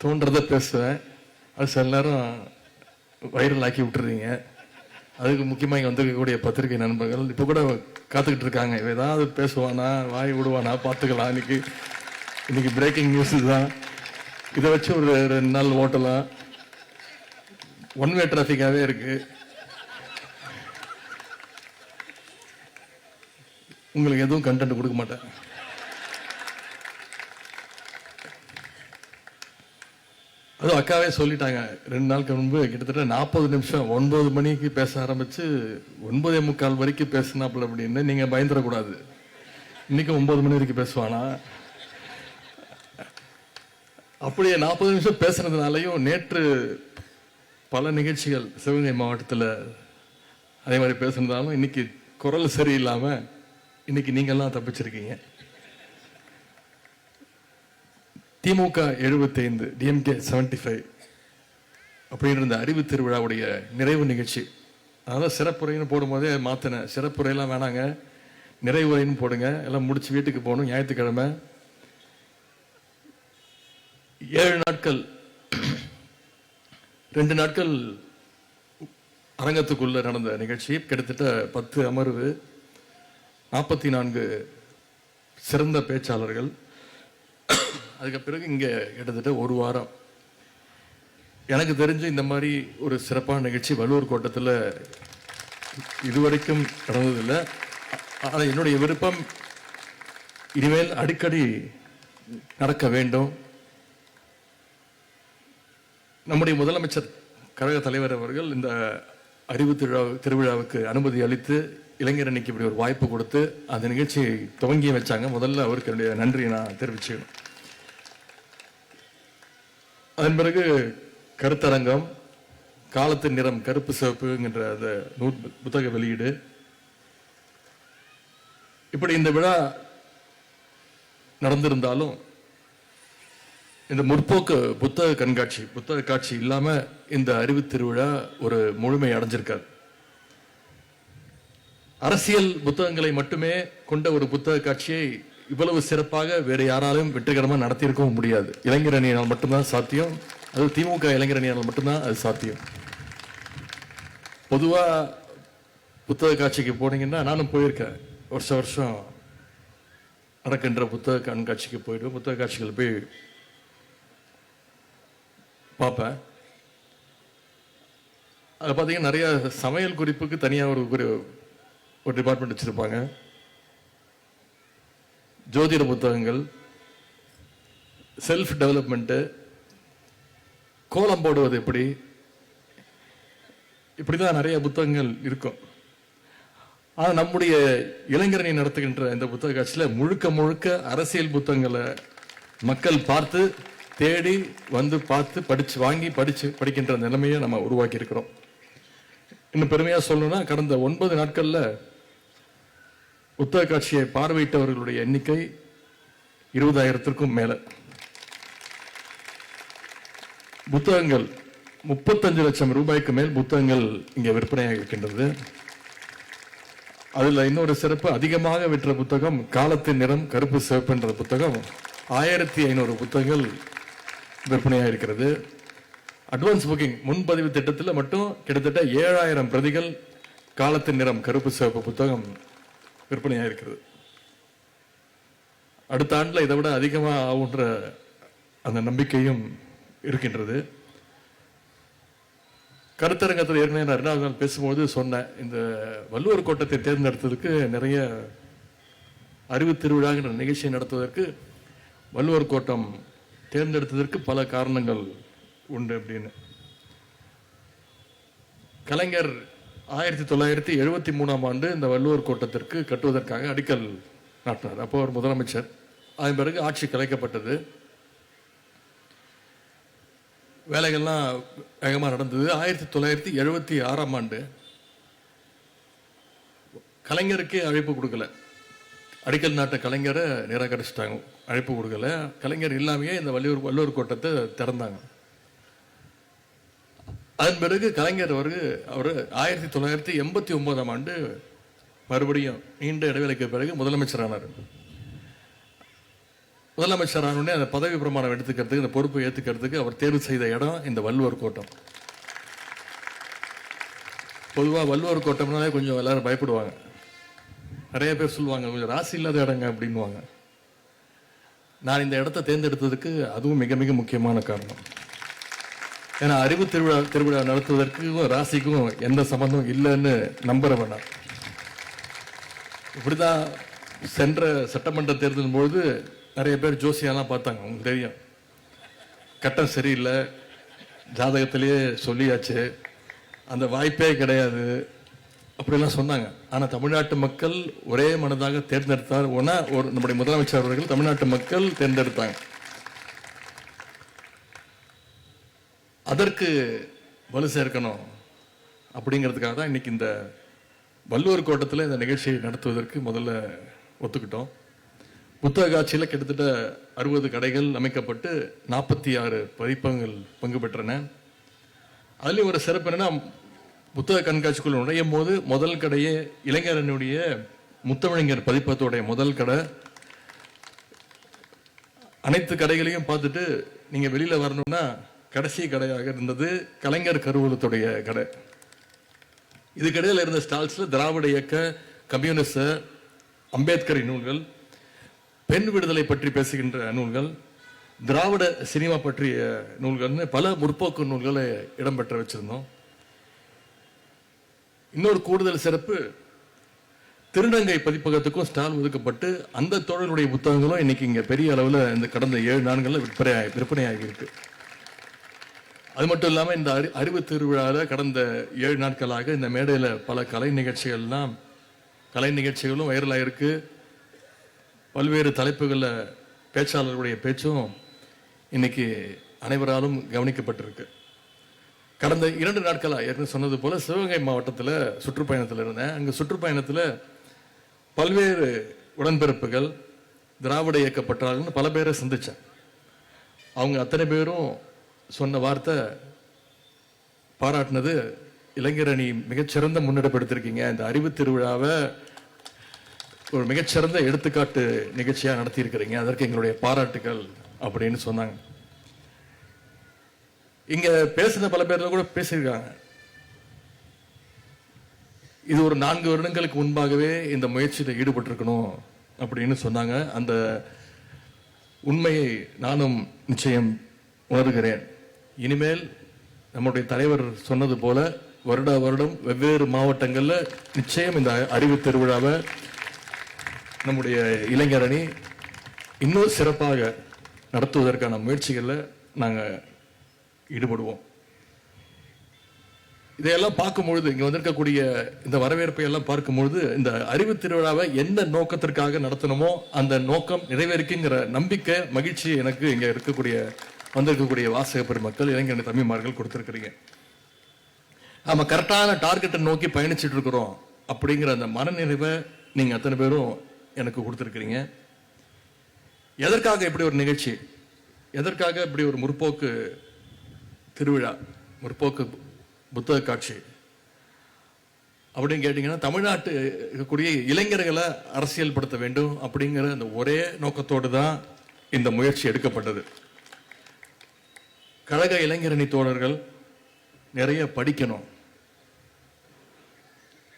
தோன்றதை பேசுவேன். அது சில நேரம் வைரல் ஆக்கி விட்டுறீங்க. அதுக்கு முக்கியமாக இங்கே வந்திருக்கக்கூடிய பத்திரிகை நண்பர்கள் இப்போ கூட காத்துக்கிட்டு இருக்காங்க. ஏதாவது பேசுவானா, வாய் விடுவானா பார்த்துக்கலாம். இன்னைக்கு பிரேக்கிங் நியூஸ் தான். இதை வச்சு ஒரு 2 நாள் ஓட்டலாம். ஒன் வே டிராஃபிக்காகவே இருக்கு. உங்களுக்கு எதுவும் கண்டென்ட் கொடுக்க மாட்டேன். அதுவும் அக்காவே சொல்லிட்டாங்க 2 நாளுக்கு முன்பு கிட்டத்தட்ட 40 நிமிஷம் 9 மணிக்கு பேச ஆரம்பிச்சு 9:45 வரைக்கும் பேசினாப்புல அப்படின்னு. நீங்க பயந்துடக்கூடாது. இன்னைக்கு 9 மணி வரைக்கும் பேசுவானா? அப்படியே 40 நிமிஷம் பேசுறதுனாலையும் நேற்று பல நிகழ்ச்சிகள் சிவகங்கை மாவட்டத்தில் அதே மாதிரி பேசுனதாலும் இன்னைக்கு குரல் சரியில்லாம இன்னைக்கு நீங்கெல்லாம் தப்பிச்சிருக்கீங்க. திமுக 75, டிஎம்கே 75 அப்படின்னு இருந்த அறிவு திருவிழாவுடைய நிறைவு நிகழ்ச்சி. அதான் சிறப்புரைன்னு போடும்போதே மாத்தினேன். சிறப்புரையெல்லாம் வேணாங்க, நிறைவுரைன்னு போடுங்க. எல்லாம் முடிச்சு வீட்டுக்கு போகணும். ஞாயிற்றுக்கிழமை 7 நாட்கள் 2 நாட்கள் அரங்கத்துக்குள்ள நடந்த நிகழ்ச்சி. கிட்டத்தட்ட 10 அமர்வு, 44 சிறந்த பேச்சாளர்கள். அதுக்கு பிறகு இங்கே கிட்டத்தட்ட 1 வாரம். எனக்கு தெரிஞ்சு இந்த மாதிரி ஒரு சிறப்பான நிகழ்ச்சி வள்ளுவர் கோட்டத்தில் இதுவரைக்கும் நடந்ததில்லை. ஆனால் என்னுடைய விருப்பம் இனிமேல் அடிக்கடி நடக்க வேண்டும். நம்முடைய முதலமைச்சர் கழக தலைவர் அவர்கள் இந்த அறிவு திருவிழாவுக்கு அனுமதி அளித்து இளைஞர் அன்னைக்கு இப்படி ஒரு வாய்ப்பு கொடுத்து அந்த நிகழ்ச்சியை துவங்கி வச்சாங்க. முதல்ல அவருக்கு என்னுடைய நன்றியை நான் தெரிவிச்சுக்கணும். அதன் பிறகு கருத்தரங்கம், காலத்தின் நிறம் கருப்பு சிவப்புங்கிற அந்த புத்தக வெளியீடு. இப்படி இந்த விழா நடந்திருந்தாலும் இந்த முற்போக்கு புத்தக கண்காட்சி, புத்தக காட்சி இல்லாம இந்த அறிவு திருவிழா ஒரு முழுமை அடைஞ்சிருக்காது. அரசியல் புத்தகங்களை மட்டுமே கொண்ட ஒரு புத்தக காட்சியை இவ்வளவு சிறப்பாக வேறு யாராலும் வெற்றிகரமாக நடத்தியிருக்கவும் முடியாது. இளைஞர் அணியினால் மட்டும்தான் சாத்தியம். அது திமுக இளைஞர் அணியினால் மட்டும்தான் அது சாத்தியம். பொதுவா புத்தக காட்சிக்கு போனீங்கன்னா, நானும் போயிருக்கேன். வருஷம் நடக்கின்ற புத்தக கண்காட்சிக்கு போயிடுவேன். புத்தக காட்சிகள் போய் பார்ப்பேன். அதில் பார்த்தீங்கன்னா நிறைய சமையல் குறிப்புக்கு தனியாக ஒரு டிபார்ட்மெண்ட் வச்சிருப்பாங்க. ஜோதிட புத்தகங்கள், செல்ஃப் டெவலப்மெண்ட், கோலம் போடுவது எப்படி, இப்படிதான் நிறைய புத்தகங்கள் இருக்கும். ஆனால் நம்முடைய இளைஞரணி நடத்துகின்ற இந்த புத்தக காட்சியில் முழுக்க முழுக்க அரசியல் புத்தகங்களை மக்கள் பார்த்து தேடி வந்து பார்த்து படிச்சு வாங்கி படிக்கின்ற நிலைமையை நம்ம உருவாக்கி இருக்கிறோம். இன்னும் பெருமையா சொல்லணும்னா, கடந்த 9 நாட்கள்ல புத்தக காட்சியை பார்வையிட்டவர்களுடைய எண்ணிக்கை 20,000க்கும் மேல. புத்தகங்கள் 35 லட்சம் ரூபாய்க்கு மேல் புத்தகங்கள் இங்கே விற்பனையாக இருக்கின்றது. அதுல இன்னொரு சிறப்பு, அதிகமாக விற்ற புத்தகம் காலத்தின் நிறம் கருப்பு சிவப்பு என்ற புத்தகம். 1500 புத்தகங்கள் விற்பனையாக இருக்கிறது. அட்வான்ஸ் புக்கிங் முன்பதிவு திட்டத்தில் மட்டும் கிட்டத்தட்ட 7000 பிரதிகள் காலத்தின் நிறம் கருப்பு சிவப்பு புத்தகம் விற்பனையாக இருக்கிறது. அடுத்த ஆண்டில் இதை விட அதிகமாக ஆகுன்ற அந்த நம்பிக்கையும் இருக்கின்றது. கருத்தரங்கத்தில் ஏற்கனவே நான் 2வது நாள் பேசும்போது சொன்னேன், இந்த வள்ளுவர் கோட்டத்தை தேர்ந்தெடுத்ததுக்கு நிறைய அறிவு திருவிழாங்கிற நிகழ்ச்சியை நடத்துவதற்கு வள்ளுவர் கோட்டம் தேர்ந்தெடுத்ததற்கு பல காரணங்கள் உண்டு அப்படின்னு. கலைஞர் 1973ஆம் ஆண்டு இந்த வள்ளுவர் கோட்டத்திற்கு கட்டுவதற்காக அடிக்கல் நாட்டினார். அப்போ ஒரு முதலமைச்சர். அதன் பிறகு ஆட்சி கலைக்கப்பட்டது. வேலைகள்லாம் வேகமாக நடந்தது. 1976ஆம் ஆண்டு கலைஞருக்கே அழைப்பு கொடுக்கல. அடிக்கல் நாட்ட கலைஞரை நிராகரிச்சிட்டாங்க, அழைப்பு கொடுக்கல. கலைஞர் இல்லாமையே இந்த வள்ளுவர் கோட்டத்தை திறந்தாங்க. அதன் பிறகு கலைஞர் அவர் 1989ஆம் ஆண்டு மறுபடியும் நீண்ட இடைவேளைக்கு பிறகு முதலமைச்சரானார். முதலமைச்சர் ஆனோடனே அந்த பதவி பிரமாணம் எடுத்துக்கிறதுக்கு, இந்த பொறுப்பை ஏற்றுக்கிறதுக்கு அவர் தேர்வு செய்த இடம் இந்த வள்ளுவர் கோட்டம். பொதுவாக வள்ளுவர் கோட்டம்னாலே கொஞ்சம் எல்லாரும் பயப்படுவாங்க. நிறைய பேர் சொல்லுவாங்க கொஞ்சம் ராசி இல்லாத இடங்க அப்படின்வாங்க. நான் இந்த இடத்த தேர்ந்தெடுத்ததுக்கு அதுவும் மிக மிக முக்கியமான காரணம். ஏன்னா அறிவு திருவிழா நடத்துவதற்கும் ராசிக்கும் எந்த சம்பந்தம் இல்லைன்னு நம்புற வேணாம். இப்படிதான் சென்ற சட்டமன்ற தேர்தலின் பொழுது நிறைய பேர் ஜோசியெல்லாம் பார்த்தாங்க. உங்களுக்கு தெரியும், கட்டம் சரியில்லை, ஜாதகத்திலேயே சொல்லியாச்சு, அந்த வாய்ப்பே கிடையாது அப்படிலாம் சொன்னாங்க. ஆனால் தமிழ்நாட்டு மக்கள் ஒரே மனதாக தேர்ந்தெடுத்தார். நம்முடைய முதலமைச்சர் அவர்கள் தமிழ்நாட்டு மக்கள் தேர்ந்தெடுத்தாங்க. அதற்கு வலு சேர்க்கணும் அப்படிங்கிறதுக்காக தான் இன்னைக்கு இந்த வள்ளுவர் கோட்டத்தில் இந்த நிகழ்ச்சியை நடத்துவதற்கு முதல்ல ஒத்துக்கிட்டோம். புத்தக காட்சியில் கிட்டத்தட்ட 60 கடைகள் அமைக்கப்பட்டு 46 பதிப்பகங்கள் பங்கு பெற்றன. அதுலேயும் ஒரு சிறப்பு என்னன்னா, புத்தக கண்காட்சிக்குள்ள நுழையும் போது முதல் கடையே இளைஞரனுடைய முத்தமிழர் பதிப்பகத்துடைய முதல் கடை. அனைத்து கடைகளையும் பார்த்துட்டு நீங்க வெளியில வரணும்னா கடைசி கடையாக இருந்தது கலைஞர் கருவூலத்துடைய கடை. இதுக்கிடையில் இருந்த ஸ்டால்ஸ்ல திராவிட இயக்க, கம்யூனிஸ்ட், அம்பேத்கரின் நூல்கள், பெண் விடுதலை பற்றி பேசுகின்ற நூல்கள், திராவிட சினிமா பற்றிய நூல்கள்னு பல முற்போக்கு நூல்களை இடம்பெற்ற வச்சிருந்தோம். இன்னொரு கூடுதல் சிறப்பு, திருநங்கை பதிப்பகத்துக்கும் ஸ்டால் ஒதுக்கப்பட்டு அந்த தோழர்களுடைய புத்தகங்களும் இன்னைக்கு இங்க பெரிய அளவில் இந்த கடந்த 7 நாட்கள்ல விற்பனையாகி இருக்கு. அது மட்டும் இல்லாம இந்த அறிவு திருவிழாவில் கடந்த 7 நாட்களாக இந்த மேடையில் பல கலை நிகழ்ச்சிகளும் வைரலாயிருக்கு. பல்வேறு தலைப்புகளில் பேச்சாளர்களுடைய பேச்சும் இன்னைக்கு அனைவராலும் கவனிக்கப்பட்டிருக்கு. கடந்த 2 நாட்களாக ஏற்கனவே சொன்னது போல சிவகங்கை மாவட்டத்தில் சுற்றுப்பயணத்தில் இருந்தேன். அங்கே சுற்றுப்பயணத்தில் பல்வேறு உடன்பிறப்புகள், திராவிட இயக்கப்பட்டார்கள் பல பேரை சந்திச்சேன். அவங்க அத்தனை பேரும் சொன்ன வார்த்தை, பாராட்டினது, இளைஞரணி மிகச்சிறந்த முன்னெடுப்படுத்திருக்கீங்க, இந்த அறிவு திருவிழாவை ஒரு மிகச்சிறந்த எடுத்துக்காட்டு நிகழ்ச்சியாக நடத்தியிருக்கிறீங்க, அதற்கு எங்களுடைய பாராட்டுகள் அப்படின்னு சொன்னாங்க. இங்க பேசின பல பேர்ல கூட பேசியிருக்காங்க. இது ஒரு 4 வருடங்களுக்கு முன்பாகவே இந்த முயற்சியில் ஈடுபட்டிருக்கணும் அப்படின்னு சொன்னாங்க. அந்த உண்மையை நானும் நிச்சயம் உணர்கிறேன். இனிமேல் நம்முடைய தலைவர் சொன்னது போல வருடம் வெவ்வேறு மாவட்டங்கள்ல நிச்சயம் இந்த அறிவு திருவிழாவை நம்முடைய இளைஞரணி இன்னும் சிறப்பாக நடத்துவதற்கான முயற்சிகளில் நாங்கள் ஈடுபடுவோம். இதையெல்லாம் பார்க்கும்பொழுது, இங்க வந்திருக்கக்கூடிய இந்த வரவேற்பை எல்லாம் பார்க்கும்பொழுது, இந்த அறிவு திருவிழாவை எந்த நோக்கத்திற்காக நடத்தணுமோ அந்த நோக்கம் நிறைவேறிக்குங்கிற நம்பிக்கை, மகிழ்ச்சி எனக்கு இங்க வந்திருக்கக்கூடிய வாசக பெருமக்கள், இளைஞர் தம்பிமார்கள் கொடுத்திருக்கிறீங்க. நம்ம கரெக்டான டார்கெட்டை நோக்கி பயணிச்சுட்டு இருக்கிறோம் அப்படிங்கிற அந்த மனநிறைவை நீங்க அத்தனை பேரும் எனக்கு கொடுத்திருக்கிறீங்க. எதற்காக இப்படி ஒரு நிகழ்ச்சி, எதற்காக இப்படி ஒரு முற்போக்கு திருவிழா, முற்போக்கு புத்தக காட்சி அப்படின்னு கேட்டீங்கன்னா, தமிழ்நாட்டு இருக்கக்கூடிய இளைஞர்களை அரசியல் படுத்த வேண்டும் அப்படிங்கிற அந்த ஒரே நோக்கத்தோடு தான் இந்த முயற்சி எடுக்கப்பட்டது. கழக இளைஞரணி தோழர்கள் நிறைய படிக்கணும்,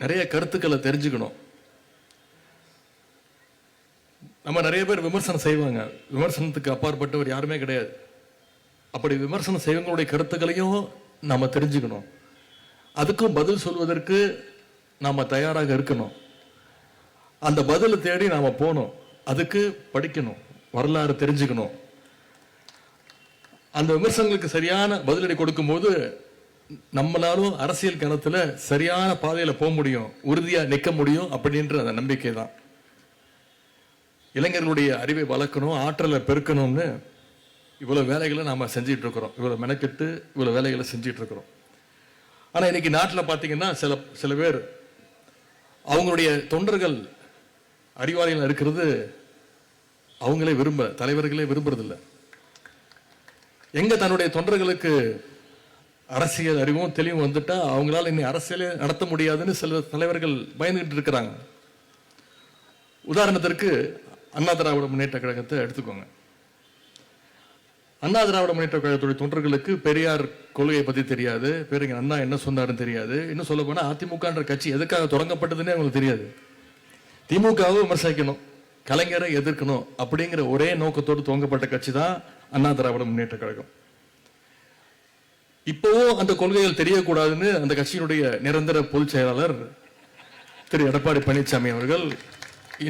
நிறைய கருத்துக்களை தெரிஞ்சுக்கணும். நம்ம நிறைய பேர் விமர்சனம் செய்வாங்க, விமர்சனத்துக்கு அப்பாற்பட்டவர் யாருமே கிடையாது. அப்படி விமர்சனம் செய்வங்களுடைய கருத்துக்களையும் நாம தெரிஞ்சுக்கணும், அதுக்கும் பதில் சொல்வதற்கு நாம தயாராக இருக்கணும். அந்த பதிலை தேடி நாம போகணும், அதுக்கு படிக்கணும், வரலாறு தெரிஞ்சுக்கணும். அந்த விமர்சனங்களுக்கு சரியான பதிலடி கொடுக்கும் போது நம்மளாலும் அரசியல் கணத்துல சரியான பாதையில போக முடியும், உறுதியா நிற்க முடியும் அப்படின்ற அந்த நம்பிக்கை தான். இளைஞர்களுடைய அறிவை வளர்க்கணும், ஆற்றலை பெருக்கணும்னு இவ்வளவு வேலைகளை நாம செஞ்சிட்டு இருக்கிறோம், இவ்வளவு மெனக்கெட்டு இவ்வளவு வேலைகளை செஞ்சிட்டு இருக்கிறோம். ஆனா இன்னைக்கு நாட்டில் பாத்தீங்கன்னா சில பேர் அவங்களுடைய தொண்டர்கள் அறிவாளிகள் இருக்கிறது அவங்களே தலைவர்களே விரும்புறதில்லை. எங்க தன்னுடைய தொண்டர்களுக்கு அரசியல் அறிவும் தெளிவும் வந்துட்டா அவங்களால இன்னும் அரசியலே நடத்த முடியாதுன்னு சில தலைவர்கள் பயந்துகிட்டு இருக்கிறாங்க. உதாரணத்திற்கு அண்ணா திராவிட முன்னேற்ற கழகத்தை எடுத்துக்கோங்க. அண்ணா திராவிட முன்னேற்ற கழகத்துடைய தொண்டர்களுக்கு பெரியார் கொள்கையை பத்தி தெரியாது, பேருங்க அண்ணா என்ன சொன்னாருன்னு தெரியாது. இன்னும் சொல்ல போனா அதிமுகன்ற கட்சி எதுக்காக தொடங்கப்பட்டதுன்னே அவங்களுக்கு தெரியாது. திமுகவை விமர்சிக்கணும், கலைஞரை எதிர்க்கணும் அப்படிங்கிற ஒரே நோக்கத்தோடு துவங்கப்பட்ட கட்சி தான் அண்ணா திராவிட முன்னேற்ற கழகம். இப்பவும் அந்த கொள்கைகள் தெரியக்கூடாதுன்னு அந்த கட்சியினுடைய நிரந்தர பொதுச் செயலாளர் திரு எடப்பாடி பழனிசாமி அவர்கள்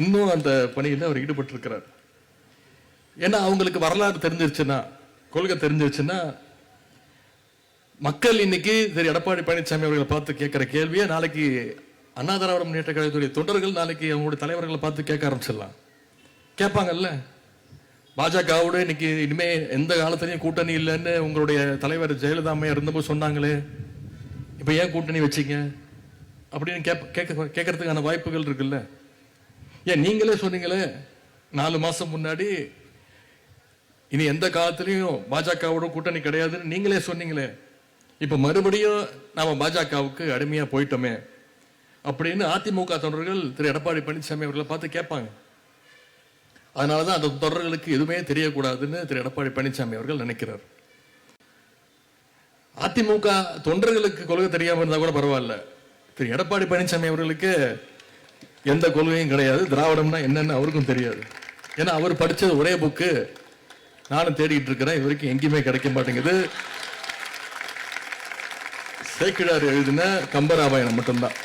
இன்னும் அந்த பணியில் அவர் ஈடுபட்டிருக்கிறார். ஏன்னா அவங்களுக்கு வரலாறு தெரிஞ்சிருச்சுன்னா, கொள்கை தெரிஞ்சிருச்சுன்னா, மக்கள் இன்னைக்கு திரு எடப்பாடி பழனிசாமி அவர்களை பார்த்து கேட்கிற கேள்வியை நாளைக்கு அண்ணா திராவிட முன்னேற்ற கழகத்துடைய தொண்டர்கள் நாளைக்கு அவங்களுடைய தலைவர்களை பார்த்து கேட்க ஆரம்பிச்சிடலாம். கேட்பாங்கல்ல, பாஜகவோட இன்னைக்கு இனிமே எந்த காலத்திலையும் கூட்டணி இல்லைன்னு உங்களுடைய தலைவர் ஜெயலலிதா அம்மையா இருந்தபோது சொன்னாங்களே, இப்ப ஏன் கூட்டணி வச்சீங்க அப்படின்னு கேட்கறதுக்கான வாய்ப்புகள் இருக்குல்ல. ஏன் நீங்களே சொன்னீங்களே 4 மாசம் முன்னாடி இனி எந்த காலத்திலையும் பாஜகவோட கூட்டணி கிடையாதுன்னு நீங்களே சொன்னீங்களே, இப்ப மறுபடியும் நாம பாஜகவுக்கு அடிமையா போயிட்டோமே அப்படின்னு அதிமுக தொண்டர்கள் திரு எடப்பாடி பழனிசாமி அவர்களை பார்த்து கேட்பாங்க. அதனாலதான் அந்த தொடர்களுக்கு எதுவுமே தெரியக்கூடாதுன்னு திரு எடப்பாடி பழனிசாமி அவர்கள் நினைக்கிறார். அதிமுக தொண்டர்களுக்கு கொள்கை தெரியாம இருந்தா கூட பரவாயில்ல, திரு எடப்பாடி பழனிசாமி அவர்களுக்கு எந்த கொள்கையும் கிடையாது, திராவிடம்னா என்னன்னு அவருக்கும் தெரியாது. ஏன்னா அவர் படிச்சது ஒரே புக்கு, நானும் தேடிட்டு இருக்கிறேன், இது வரைக்கும் எங்கேயுமே கிடைக்க மாட்டேங்குது. சேக்கிழார் எழுதின கம்பராமாயணம் மட்டும்தான்.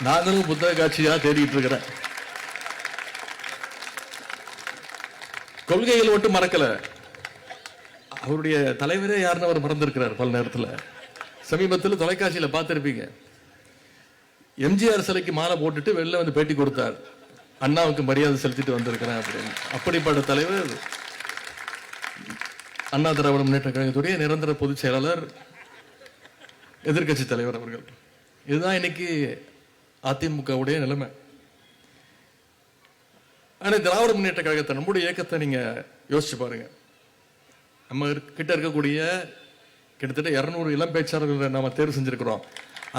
நாங்களும் புத்தக காட்சியா தேடிட்டு இருக்கிறேன். கொள்கைகள் மட்டும் மறக்கல, அவருடைய தலைவரே யாருன்னு அவர் மறந்திருக்கிறார் பல நேரத்தில். சமீபத்தில் தொலைக்காட்சியில் பார்த்திருப்பீங்க, எம்ஜிஆர் சிலைக்கு மாலை போட்டுட்டு வெளில வந்து பேட்டி கொடுத்தார், அண்ணாவுக்கு மரியாதை செலுத்திட்டு வந்திருக்கிறேன் அப்படின்னு. அப்படிப்பட்ட தலைவர் அண்ணா திராவிட முன்னேற்ற கழகத்துடைய நிரந்தர பொதுச் செயலாளர், எதிர்கட்சி தலைவர் அவர்கள். இதுதான் இன்னைக்கு அதிமுகவுடைய நிலைமை. ஆனா திராவிட முன்னேற்ற கழகத்தை, நம்முடைய இயக்கத்தை நீங்க யோசிச்சு பாருங்க. நம்ம கிட்ட இருக்கக்கூடிய கிட்டத்தட்ட 200 இளம் பேச்சாளர்களை நாம தேர்வு செஞ்சிருக்கிறோம்.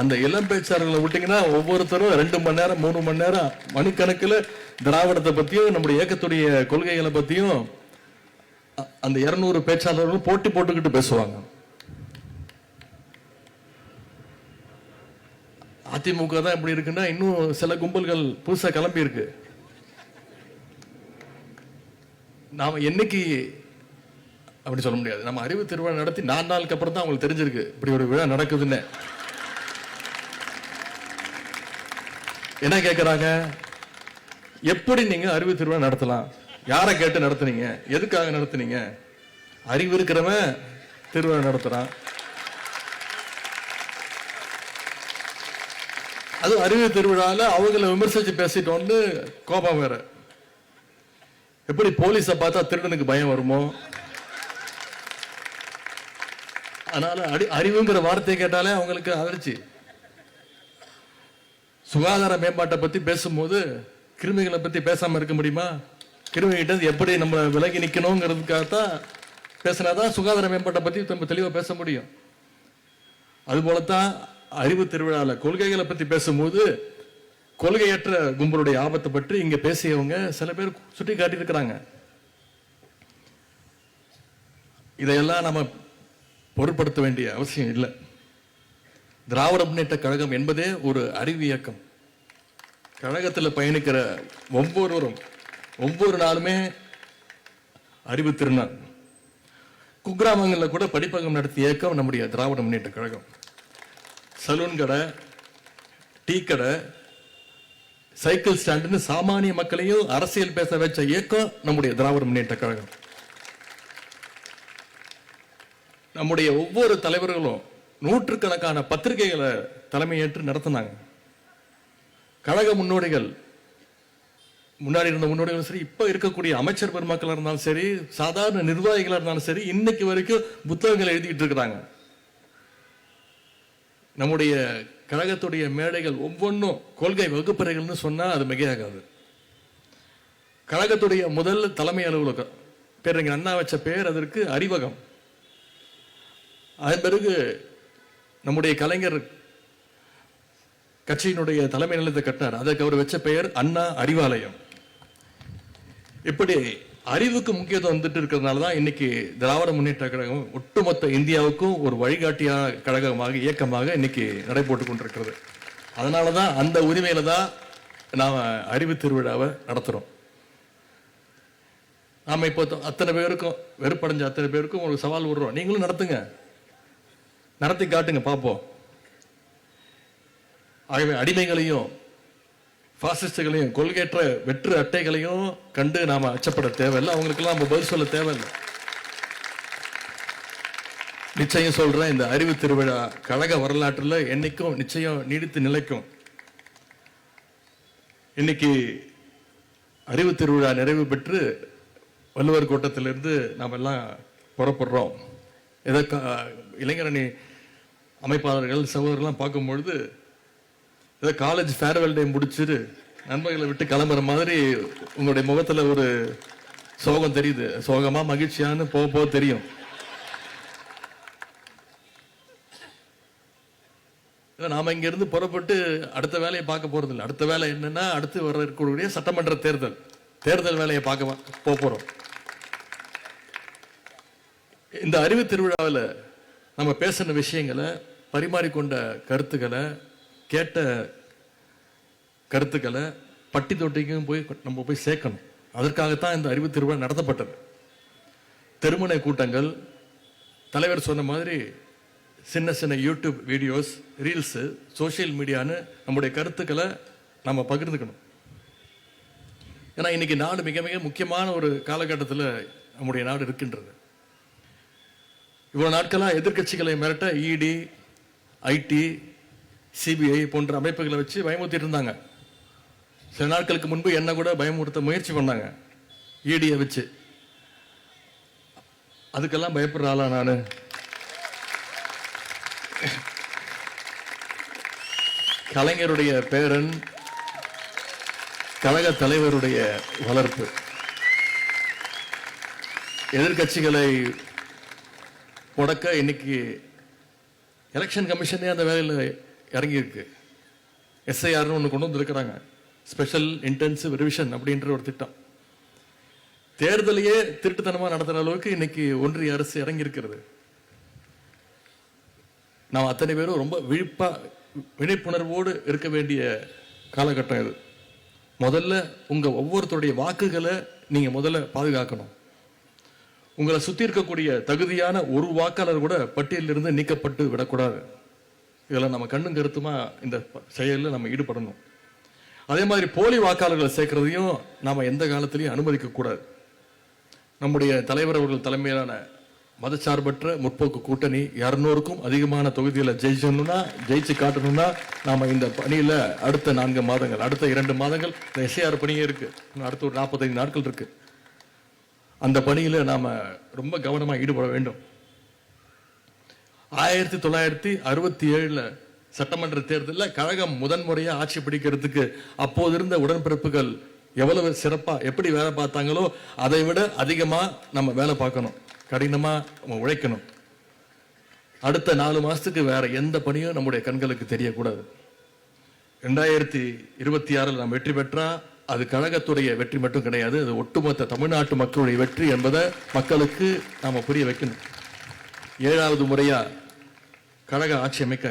அந்த இளம் பேச்சாளர்களை விட்டீங்கன்னா ஒவ்வொருத்தரும் 2 மணி நேரம் 3 மணி நேரம் மணிக்கணக்கில் திராவிடத்தை பத்தியும் நம்முடைய இயக்கத்துடைய கொள்கைகளை பத்தியும் அந்த 200 பேச்சாளர்கள் போட்டி போட்டுக்கிட்டு பேசுவாங்க. அதிமுக தான் எப்படி இருக்குன்னா, இன்னும் சில கும்பல்கள் புதுசா கிளம்பி இருக்கு. நாம என்னைக்கு அப்படி சொல்ல முடியாது. நம்ம அறிவு திருவிழா நடத்தி 4 நாளுக்கு அப்புறம் தான் அவங்களுக்கு தெரிஞ்சிருக்கு இப்படி ஒரு விழா நடக்குதுன்னு. என்ன கேட்கிறாங்க, எப்படி நீங்க அறிவு திருவிழா நடத்தலாம், யாரை கேட்டு நடத்துனீங்க, எதுக்காக நடத்துனீங்க? அறிவு இருக்கிறவன் திருவிழா நடத்துறான், அது அறிவு திருவிழால அவங்களை விமர்சிச்சு பேசிட்டோன்னு கோபம் வேற. எப்படி போலீஸை பார்த்தா திருடனுக்கு பயம் வருமோ, அதனால அறிவுங்கிற வார்த்தையை கேட்டாலே அவங்களுக்கு அதிர்ச்சி. சுகாதார மேம்பாட்டை பத்தி பேசும்போது கிருமிகளை பத்தி பேசாம இருக்க முடியுமா? கிருமிகிட்ட எப்படி நம்ம விலகி நிக்கணுங்கிறதுக்காகத்தான் பேசினாதான் சுகாதார மேம்பாட்டை பத்தி நம்ம தெளிவா பேச முடியும். அதுபோலத்தான் அறிவு திருவிழால கொள்கைகளை பத்தி பேசும்போது கொள்கையற்ற கும்பலுடைய ஆபத்தை பற்றி இங்க பேசியவங்க சில பேர் சுட்டி காட்டி இருக்கிறாங்க. இதையெல்லாம் நம்ம பொருட்படுத்த வேண்டிய அவசியம் இல்லை. திராவிட முன்னேற்ற கழகம் என்பதே ஒரு அறிவு இயக்கம். கழகத்தில் பயணிக்கிற ஒவ்வொருவரும் ஒவ்வொரு நாளுமே அறிவு திருநாள். குக்கிராமங்களில் கூட படிப்பகம் நடத்திய இயக்கம் நம்முடைய திராவிட முன்னேற்ற கழகம். சலூன் கடை, டீ கடை, சைக்கிள் ஸ்டாண்டுன்னு சாமானிய மக்களையும் அரசியல் பேச வச்ச இயக்கம் நம்முடைய திராவிட முன்னேற்ற கழகம். நம்முடைய ஒவ்வொரு தலைவர்களும் நூற்றுக்கணக்கான பத்திரிகைகளை தலைமையேற்று நடத்தினாங்க. கழக முன்னோடிகள், முன்னாடி இருந்த முன்னோடிகளும் சரி, இப்ப இருக்கக்கூடிய அமைச்சர் பெருமக்களா இருந்தாலும் சரி, சாதாரண நிர்வாகிகளா இருந்தாலும் சரி, இன்னைக்கு வரைக்கும் புத்தகங்களை எழுதிட்டு இருக்கிறாங்க. நம்முடைய கழகத்துடைய மேடைகள் ஒவ்வொன்றும் கொள்கை வகுப்பறைகள்னு சொன்னா அது மிகையாகாது. கழகத்துடைய முதல் தலைமை அலுவலகம் பேரறிஞர் அண்ணா வச்ச பேர் அதற்கு அறிவகம். அதன் பிறகு நம்முடைய கலைஞர் கட்சியினுடைய தலைமை நிலையத்தை கட்டினார், அதற்கு அவர் வச்ச பெயர் அண்ணா அறிவாலயம். இப்படி அறிவுக்கு முக்கியத்துவம் வந்துட்டு இருக்கிறதுனால தான் இன்னைக்கு திராவிட முன்னேற்ற கழகம் ஒட்டுமொத்த இந்தியாவுக்கும் ஒரு வழிகாட்டியான கழகமாக இயக்கமாக இன்னைக்கு நடைபோட்டு கொண்டிருக்கிறது. அதனால தான் அந்த உரிமையில தான் நாம் அறிவு திருவிழாவை நடத்துகிறோம். நாம் இப்போ அத்தனை பேருக்கும் வெறுப்படைஞ்ச அத்தனை பேருக்கும் ஒரு சவால் விடுறோம். நீங்களும் நடத்துங்க, நடத்தி காட்டுங்க பார்ப்போம். ஆகவே அடிமைகளையும் பாசிஸ்டுகளையும் கொள்கையற்ற வெற்று அட்டைகளையும் கண்டு நாம அச்சப்பட தேவையில்லை. அவங்களுக்கெல்லாம் நம்ம பதில் சொல்ல தேவையில்லை. நிச்சயம் சொல்றேன், இந்த அறிவு திருவிழா கழக வரலாற்றில் என்னைக்கும் நிச்சயம் நீடித்து நிலைக்கும். இன்னைக்கு அறிவு திருவிழா நிறைவு பெற்று வள்ளுவர் கோட்டத்திலிருந்து நாம் எல்லாம் புறப்படுறோம். ஏதோ இளைஞரணி அமைப்பாளர்கள் சகோதரர்லாம் பார்க்கும்பொழுது ஏதோ காலேஜ் ஃபேர்வெல் டே முடிச்சுட்டு நண்பர்களை விட்டு கிளம்புற மாதிரி உங்களுடைய முகத்துல ஒரு சோகம் தெரியுது. சோகமா மகிழ்ச்சியான்னு போக போக தெரியும். நாம இங்க இருந்து புறப்பட்டு அடுத்த வேலையை பார்க்க போறது இல்லை. அடுத்த வேலை என்னன்னா, அடுத்து வர இருக்கக்கூடிய சட்டமன்ற தேர்தல் வேலையை பார்க்க போறோம். இந்த அறிவு திருவிழாவில் நம்ம பேசின விஷயங்களை, பரிமாறிக்கொண்ட கருத்துக்களை, கேட்ட கருத்துக்களை பட்டி தொட்டிக்கும் நம்ம போய் சேர்க்கணும். அதற்காகத்தான் இந்த அறிவு திருவிழா நடத்தப்பட்டது. தெருமுனை கூட்டங்கள், தலைவர் சொன்ன மாதிரி சின்ன சின்ன யூடியூப் வீடியோஸ், ரீல்ஸு, சோசியல் மீடியான்னு நம்முடைய கருத்துக்களை நம்ம பகிர்ந்துக்கணும். ஏன்னா இன்னைக்கு நாடு மிக மிக முக்கியமான ஒரு காலகட்டத்தில் நம்முடைய நாடு இருக்கின்றது. இவ்வளவு நாட்களாக எதிர்கட்சிகளை மிரட்ட இடி, ஐடி, சிபிஐ போன்ற அமைப்புகளை வச்சு பயமுறுத்திட்டு இருந்தாங்க. சில நாட்களுக்கு முன்பு என்ன கூட பயமுறுத்த முயற்சி பண்ணாங்க இடியை வச்சு. அதுக்கெல்லாம் பயப்படுற ஆளா நானு? கலைஞருடைய பேரன், கழக தலைவருடைய வளர்ப்பு, எதிர்கட்சிகளை முடக்க இன்னைக்கு எலெக்ஷன் கமிஷனே அந்த வேலையில் இறங்கி இருக்கு. எஸ்ஐஆர்னு ஒன்று கொண்டு வந்துருக்கிறாங்க, ஸ்பெஷல் இன்டென்சிவ் ரிவிஷன் அப்படின்ற ஒரு திட்டம். தேர்தலையே திருட்டுத்தனமாக நடத்துகிற அளவுக்கு இன்னைக்கு ஒன்றிய அரசு இறங்கி இருக்கிறது. நாம் அத்தனை பேரும் ரொம்ப விழிப்புணர்வோடு இருக்க வேண்டிய காலகட்டம் இது. முதல்ல உங்க ஒவ்வொருத்தருடைய வாக்குகளை நீங்க முதல்ல பாதுகாக்கணும். உங்களை சுத்தி இருக்கக்கூடிய தகுதியான ஒரு வாக்காளர் கூட பட்டியலிருந்து நீக்கப்பட்டு விடக்கூடாது. இதெல்லாம் நம்ம கண்ணும் கருத்துமா இந்த செயலில் நம்ம ஈடுபடணும். அதே மாதிரி போலி வாக்காளர்களை சேர்க்கிறதையும் நாம எந்த காலத்திலையும் அனுமதிக்க கூடாது. நம்முடைய தலைவர் அவர்கள் தலைமையிலான மதச்சார்பற்ற முற்போக்கு கூட்டணி 200க்கும் அதிகமான தொகுதிகளை ஜெயிச்சு காட்டணும்னா நாம இந்த பணியில அடுத்த 4 மாதங்கள், அடுத்த 2 மாதங்கள் இந்த எஸ்ஐஆர் பணியே இருக்கு. அடுத்த ஒரு 45 நாட்கள் இருக்கு. அந்த பணியில நாம ரொம்ப கவனமா ஈடுபட வேண்டும். 1967 சட்டமன்ற தேர்தலில் கழகம் முதன்முறையா ஆட்சி பிடிக்கிறதுக்கு அப்போது இருந்த உடன்பிறப்புகள் எவ்வளவு சிறப்பா எப்படி வேலை பார்த்தாங்களோ அதை விட அதிகமா நம்ம வேலை பார்க்கணும், கடினமா நம்ம உழைக்கணும். அடுத்த 4 மாசத்துக்கு வேற எந்த பணியும் நம்முடைய கண்களுக்கு தெரியக்கூடாது. 2026 நாம் வெற்றி பெற்றா அது கழகத்துடைய வெற்றி மட்டும் கிடையாது, அது ஒட்டுமொத்த தமிழ்நாட்டு மக்களுடைய வெற்றி என்பதை மக்களுக்கு நாம புரிய வைக்கணும். 7வது முறையா கழக ஆட்சி அமைக்க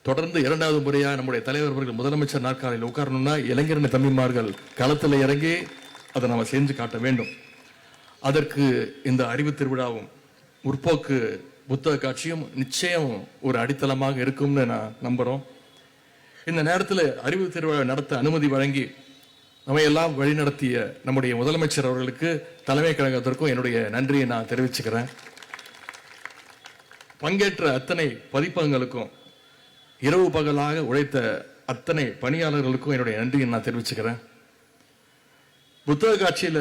தொடர்ந்து 2வது முறையா நம்முடைய தலைவர் அவர்கள் முதலமைச்சர் நாற்காலியில் உட்காரணும்னா இளைஞரணி தம்பிமார்கள் களத்தில் இறங்கி அதை நம்ம செஞ்சு காட்ட வேண்டும். அதற்கு இந்த அறிவு திருவிழாவும் முற்போக்கு புத்தக காட்சியும் நிச்சயம் ஒரு அடித்தளமாக இருக்கும்னு நான் நம்புறோம். இந்த நேரத்தில் அறிவு திருவிழா நடத்த அனுமதி வழங்கி நம்மையெல்லாம் வழிநடத்திய நம்முடைய முதலமைச்சர் அவர்களுக்கு, தலைமை கழகத்திற்கும் என்னுடைய நன்றியை நான் தெரிவிச்சுக்கிறேன். பங்கேற்ற அத்தனை பதிப்பகங்களுக்கும், இரவு பகலாக உழைத்த அத்தனை பணியாளர்களுக்கும் என்னுடைய நன்றியை நான் தெரிவிச்சுக்கிறேன். புத்தக காட்சியில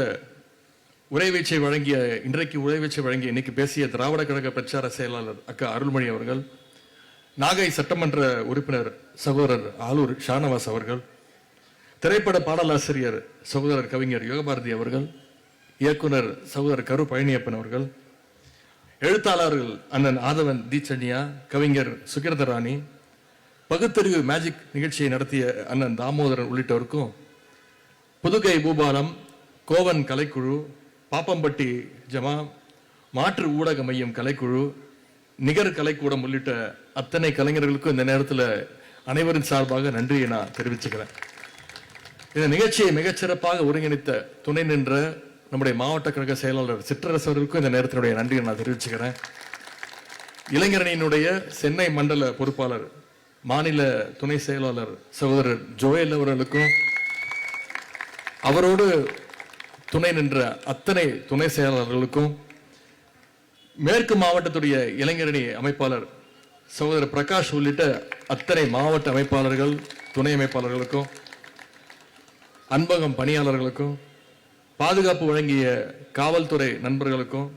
உரைவீச்சை வழங்கிய இன்னைக்கு பேசிய திராவிட கழக பிரச்சார செயலாளர் அக்கா அருள்மொழி அவர்கள், நாகை சட்டமன்ற உறுப்பினர் சகோதரர் ஆலூர் ஷானவாஸ் அவர்கள், திரைப்பட பாடலாசிரியர் சகோதரர் கவிஞர் யோகபாரதி அவர்கள், இயக்குனர் சகோதரர் கரு பழனியப்பன் அவர்கள், எழுத்தாளர்கள் அண்ணன் ஆதவன் தீச்சன்யா, கவிஞர் சுகிர்தராணி, பகுத்தறிவு மேஜிக் நிகழ்ச்சியை நடத்திய அண்ணன் தாமோதரன் உள்ளிட்டோருக்கும், புதுகை பூபாலம், கோவன் கலைக்குழு, பாப்பம்பட்டி ஜமா, மாற்று ஊடக மையம் கலைக்குழு, நிகர் கலைக்கூடம் உள்ளிட்ட அத்தனை கலைஞர்களுக்கும் இந்த நேரத்தில் அனைவரின் சார்பாக நன்றியை நான் தெரிவிச்சுக்கிறேன். இந்த நிகழ்ச்சியை மிகச்சிறப்பாக ஒருங்கிணைத்த துணை நின்ற நம்முடைய மாவட்ட கழக செயலாளர் சிற்றரசு அவர்களுக்கும் இந்த நேரத்தினுடைய நன்றியை நான் தெரிவிச்சுக்கிறேன். இளைஞரணியினுடைய சென்னை மண்டல பொறுப்பாளர், மாநில துணை செயலாளர் சகோதரர் ஜோயல் அவர்களுக்கும், அவரோடு துணை நின்ற அத்தனை துணை செயலாளர்களுக்கும், மேற்கு மாவட்டத்துடைய இளைஞரணி அமைப்பாளர் சகோதரர் பிரகாஷ் உள்ளிட்ட அத்தனை மாவட்ட அமைப்பாளர்கள், துணை அமைப்பாளர்களுக்கும், அன்பகம் பணியாளர்களுக்கும், பாதுகாப்பு வழங்கிய காவல்துறை நண்பர்களுக்கும்,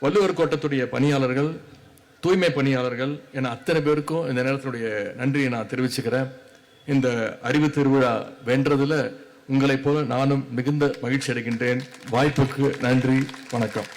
வள்ளுவர் கோட்டத்துடைய பணியாளர்கள், தூய்மை பணியாளர்கள் என அத்தனை பேருக்கும் இந்த நேரத்தினுடைய நன்றியை நான் தெரிவிச்சுக்கிறேன். இந்த அறிவு திருவிழா வென்றதுல உங்களைப் போல நானும் மிகுந்த மகிழ்ச்சி அடைகின்றேன். வாய்ப்புக்கு நன்றி, வணக்கம்.